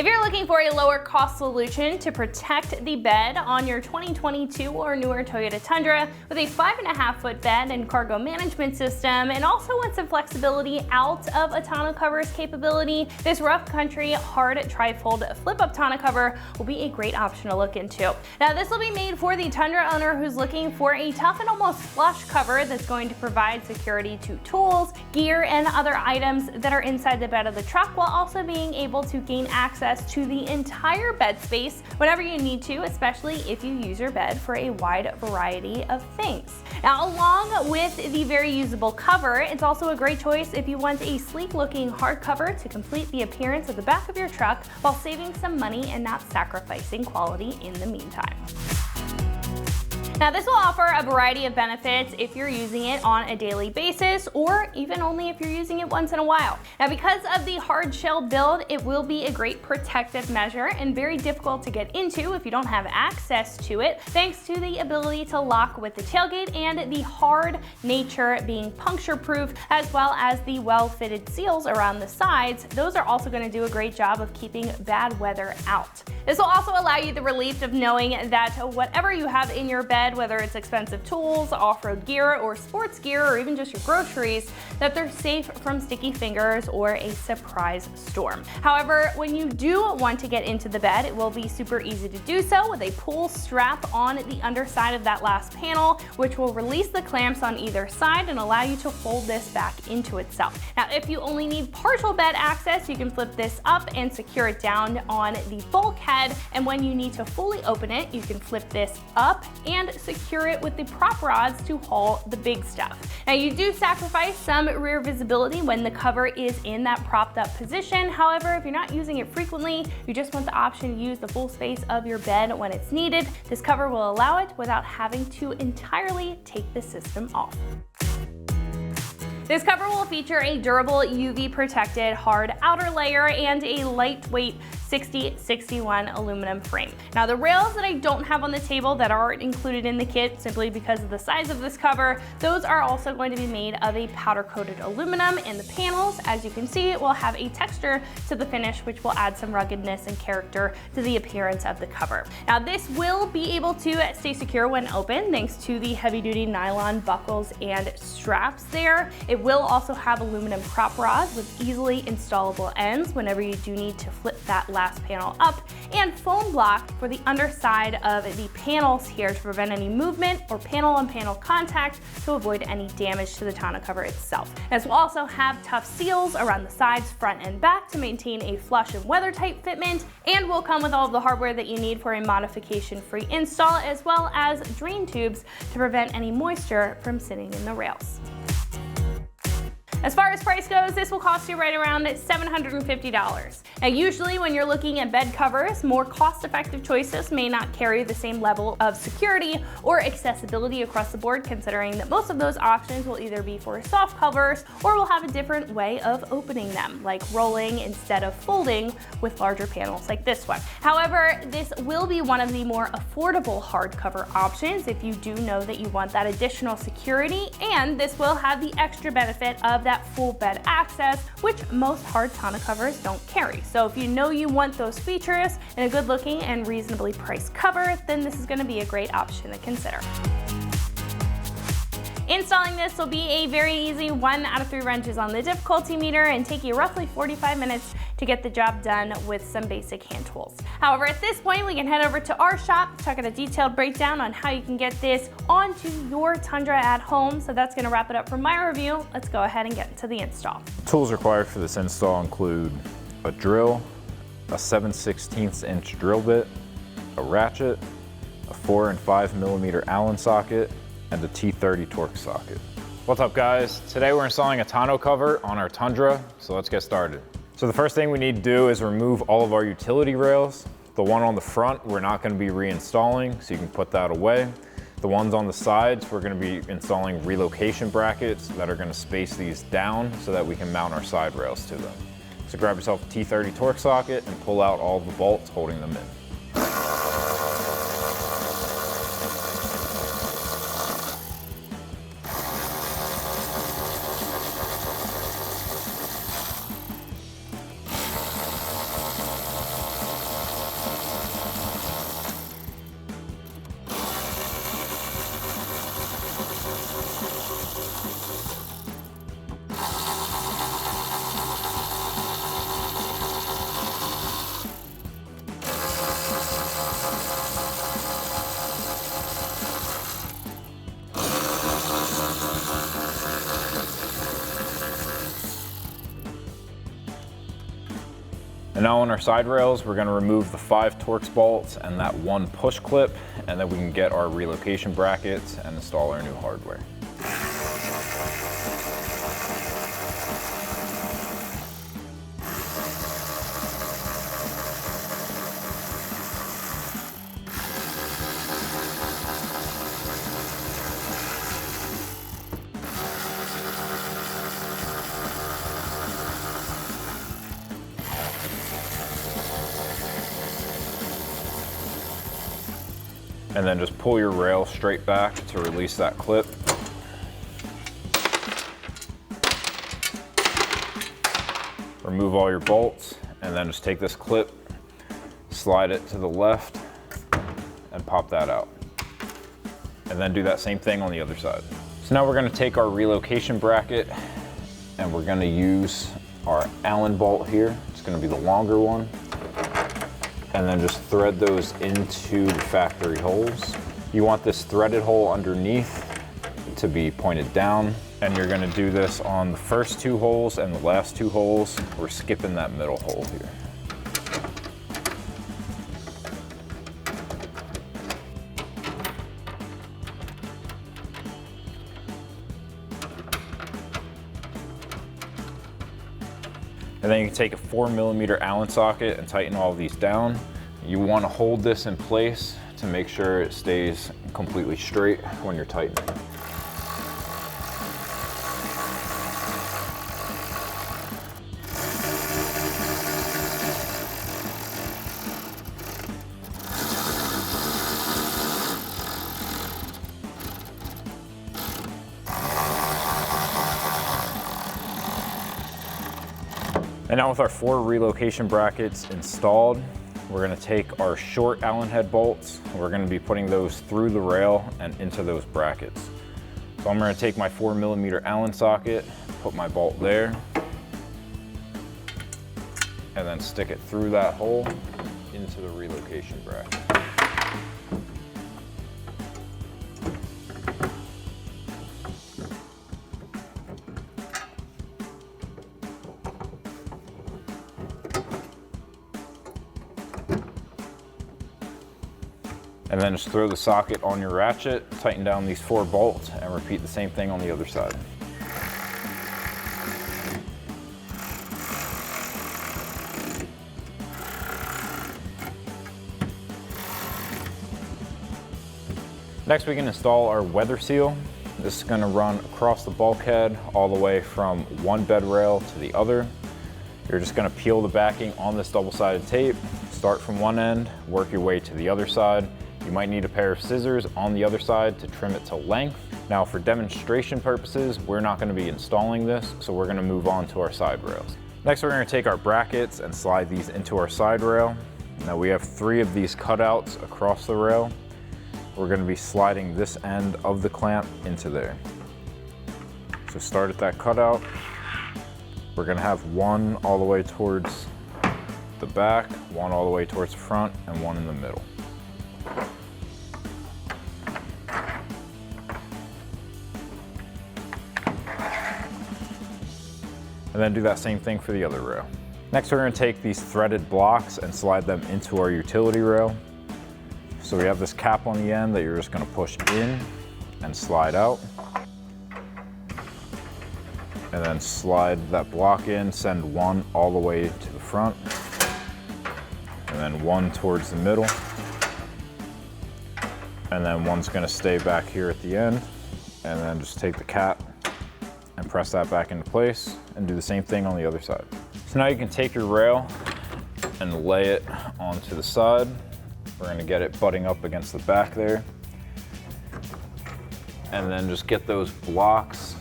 If you're looking for a lower cost solution to protect the bed on your 2022 or newer Toyota Tundra with a 5.5-foot bed and cargo management system, and also want some flexibility out of a tonneau cover's capability, this rough country hard trifold flip-up tonneau cover will be a great option to look into. Now this will be made for the Tundra owner who's looking for a tough and almost flush cover that's going to provide security to tools, gear, and other items that are inside the bed of the truck, while also being able to gain access to the entire bed space whenever you need to, especially if you use your bed for a wide variety of things. Now, along with the very usable cover, it's also a great choice if you want a sleek looking hard cover to complete the appearance of the back of your truck while saving some money and not sacrificing quality in the meantime. Now this will offer a variety of benefits if you're using it on a daily basis, or even only if you're using it once in a while. Now because of the hard shell build, it will be a great protective measure and very difficult to get into if you don't have access to it, thanks to the ability to lock with the tailgate and the hard nature being puncture proof, as well as the well-fitted seals around the sides. Those are also going to do a great job of keeping bad weather out. This will also allow you the relief of knowing that whatever you have in your bed, whether it's expensive tools, off-road gear, or sports gear, or even just your groceries, that they're safe from sticky fingers or a surprise storm. However, when you do want to get into the bed, it will be super easy to do so with a pull strap on the underside of that last panel, which will release the clamps on either side and allow you to fold this back into itself. Now, if you only need partial bed access, you can flip this up and secure it down on the bulkhead, and when you need to fully open it, you can flip this up and secure it with the prop rods to haul the big stuff. Now you do sacrifice some rear visibility when the cover is in that propped up position. However, if you're not using it frequently, you just want the option to use the full space of your bed when it's needed, this cover will allow it without having to entirely take the system off. This cover will feature a durable UV protected hard outer layer and a lightweight 6061 aluminum frame. Now the rails that I don't have on the table that aren't included in the kit simply because of the size of this cover, those are also going to be made of a powder coated aluminum, and the panels, as you can see, it will have a texture to the finish which will add some ruggedness and character to the appearance of the cover. Now this will be able to stay secure when open thanks to the heavy duty nylon buckles and straps there. It will also have aluminum prop rods with easily installable ends whenever you do need to flip that last panel up, and foam block for the underside of the panels here to prevent any movement or panel on panel contact to avoid any damage to the tonneau cover itself. This will also have tough seals around the sides, front and back to maintain a flush and weather tight fitment, and will come with all of the hardware that you need for a modification free install, as well as drain tubes to prevent any moisture from sitting in the rails. As far as price goes, this will cost you right around $750. Now usually when you're looking at bed covers, more cost-effective choices may not carry the same level of security or accessibility across the board, considering that most of those options will either be for soft covers or will have a different way of opening them, like rolling instead of folding with larger panels like this one. However, this will be one of the more affordable hardcover options if you do know that you want that additional security, and this will have the extra benefit of that full bed access, which most hard tonneau covers don't carry. So if you know you want those features in a good looking and reasonably priced cover, then this is going to be a great option to consider. Installing this will be a very easy 1 out of 3 wrenches on the difficulty meter and take you roughly 45 minutes to get the job done with some basic hand tools. However, at this point, we can head over to our shop to check out a detailed breakdown on how you can get this onto your Tundra at home. So that's gonna wrap it up for my review. Let's go ahead and get into the install. Tools required for this install include a drill, a 7/16 inch drill bit, a ratchet, a 4 and 5 millimeter Allen socket, and a T30 Torx socket. What's up guys? Today we're installing a tonneau cover on our Tundra, so let's get started. So the first thing we need to do is remove all of our utility rails. The one on the front we're not going to be reinstalling, so you can put that away. The ones on the sides we're going to be installing relocation brackets that are going to space these down so that we can mount our side rails to them. So grab yourself a T30 Torx socket and pull out all the bolts holding them in. And now on our side rails, we're gonna remove the 5 Torx bolts and that 1 push clip, and then we can get our relocation brackets and install our new hardware. And then just pull your rail straight back to release that clip. Remove all your bolts, and then just take this clip, slide it to the left, and pop that out. And then do that same thing on the other side. So now we're gonna take our relocation bracket, and we're gonna use our Allen bolt here. It's gonna be the longer one. And then just thread those into the factory holes. You want this threaded hole underneath to be pointed down, and you're gonna do this on the first 2 holes and the last 2 holes. We're skipping that middle hole here. And then you can take a 4mm Allen socket and tighten all of these down. You want to hold this in place to make sure it stays completely straight when you're tightening. And now with our 4 relocation brackets installed, we're gonna take our short Allen head bolts. We're gonna be putting those through the rail and into those brackets. So I'm gonna take my 4mm Allen socket, put my bolt there, and then stick it through that hole into the relocation bracket. And then just throw the socket on your ratchet, tighten down these 4 bolts, and repeat the same thing on the other side. Next, we can install our weather seal. This is gonna run across the bulkhead all the way from one bed rail to the other. You're just gonna peel the backing on this double-sided tape, start from one end, work your way to the other side. You might need a pair of scissors on the other side to trim it to length. Now for demonstration purposes, we're not gonna be installing this, so we're gonna move on to our side rails. Next, we're gonna take our brackets and slide these into our side rail. Now we have 3 of these cutouts across the rail. We're gonna be sliding this end of the clamp into there. So start at that cutout. We're gonna have 1 all the way towards the back, 1 all the way towards the front, and 1 in the middle. And then do that same thing for the other rail. Next, we're gonna take these threaded blocks and slide them into our utility rail. So we have this cap on the end that you're just gonna push in and slide out. And then slide that block in, send 1 all the way to the front, and then 1 towards the middle. And then 1's gonna stay back here at the end, and then just take the cap and press that back into place and do the same thing on the other side. So now you can take your rail and lay it onto the side. We're gonna get it butting up against the back there. And then just get those blocks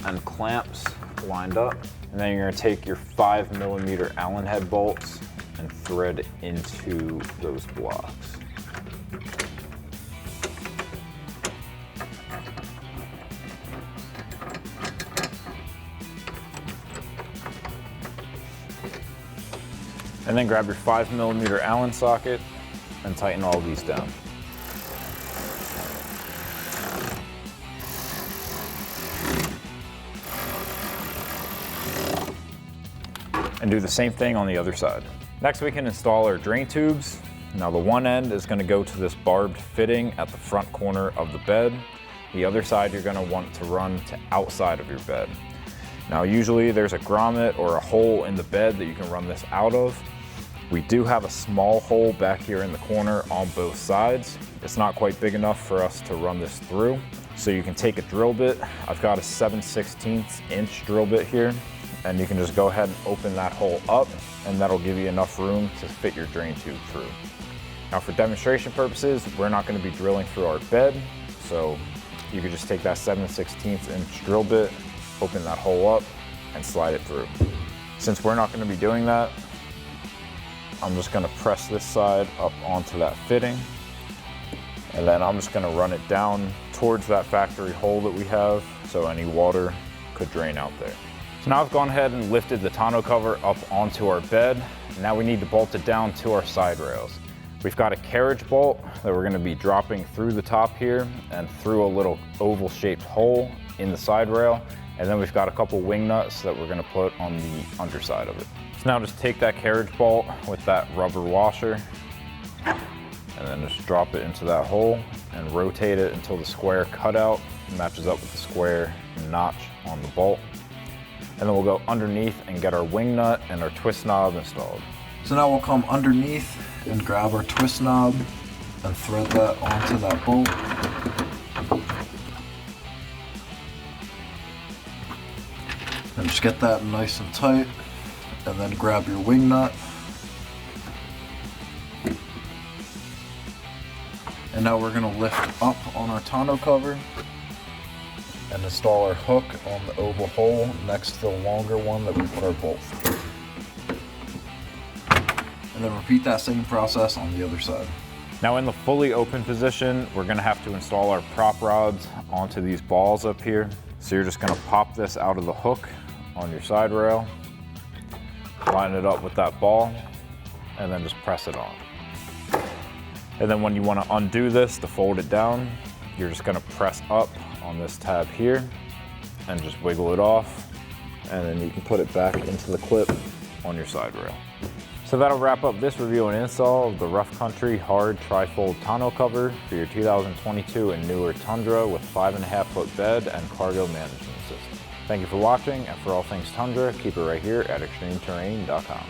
and clamps lined up. And then you're gonna take your 5mm Allen head bolts and thread into those blocks. And then grab your 5mm Allen socket and tighten all of these down. And do the same thing on the other side. Next, we can install our drain tubes. Now the one end is gonna go to this barbed fitting at the front corner of the bed. The other side you're gonna want to run to outside of your bed. Now usually there's a grommet or a hole in the bed that you can run this out of. We do have a small hole back here in the corner on both sides. It's not quite big enough for us to run this through. So you can take a drill bit. I've got a 7/16 inch drill bit here, and you can just go ahead and open that hole up, and that'll give you enough room to fit your drain tube through. Now for demonstration purposes, we're not gonna be drilling through our bed, so you can just take that 7/16 inch drill bit, open that hole up, and slide it through. Since we're not gonna be doing that, I'm just gonna press this side up onto that fitting, and then I'm just gonna run it down towards that factory hole that we have so any water could drain out there. So now I've gone ahead and lifted the tonneau cover up onto our bed. Now we need to bolt it down to our side rails. We've got a carriage bolt that we're gonna be dropping through the top here and through a little oval shaped hole in the side rail. And then we've got a couple wing nuts that we're gonna put on the underside of it. So now just take that carriage bolt with that rubber washer and then just drop it into that hole and rotate it until the square cutout matches up with the square notch on the bolt. And then we'll go underneath and get our wing nut and our twist knob installed. So now we'll come underneath and grab our twist knob and thread that onto that bolt. And just get that nice and tight, and then grab your wing nut. And now we're gonna lift up on our tonneau cover and install our hook on the oval hole next to the longer one that we put our bolt through. And then repeat that same process on the other side. Now in the fully open position, we're gonna have to install our prop rods onto these balls up here. So you're just gonna pop this out of the hook on your side rail, line it up with that ball, and then just press it on. And then when you wanna undo this to fold it down, you're just gonna press up on this tab here and just wiggle it off. And then you can put it back into the clip on your side rail. So that'll wrap up this review and install of the Rough Country Hard Tri-Fold Tonneau Cover for your 2022 and newer Tundra with 5.5 foot bed and cargo management system. Thank you for watching, and for all things Tundra, keep it right here at extremeterrain.com.